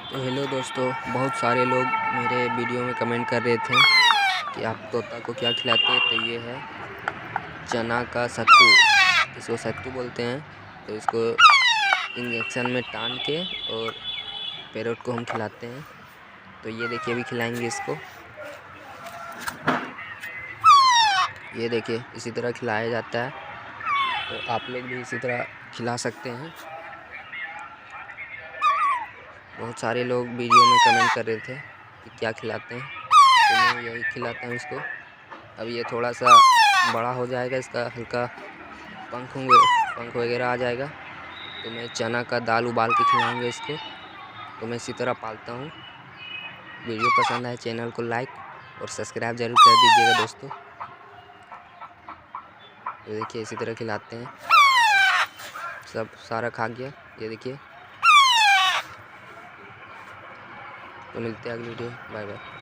तो हेलो दोस्तों, बहुत सारे लोग मेरे वीडियो में कमेंट कर रहे थे कि आप तोता को क्या खिलाते हैं। तो ये है चना का सत्तू, इसको सत्तू बोलते हैं। तो इसको इंजेक्शन में टान के और पैरोट को हम खिलाते हैं। तो ये देखिए, अभी खिलाएंगे इसको। ये देखिए, इसी तरह खिलाया जाता है। तो आप लोग भी इसी तरह खिला सकते हैं। बहुत सारे लोग वीडियो में कमेंट कर रहे थे कि क्या खिलाते हैं, तो मैं यही खिलाता हूँ इसको। अब ये थोड़ा सा बड़ा हो जाएगा, इसका हल्का पंख वगैरह आ जाएगा, तो मैं चना का दाल उबाल के खिलाऊंगा इसको। तो मैं इसी तरह पालता हूँ। वीडियो पसंद आए चैनल को लाइक और सब्सक्राइब जरूर कर दीजिएगा दोस्तों। तो देखिए, इसी तरह खिलाते हैं। सब सारा खा गया, ये देखिए। तो मिलते हैं अगली वीडियो, बाय बाय।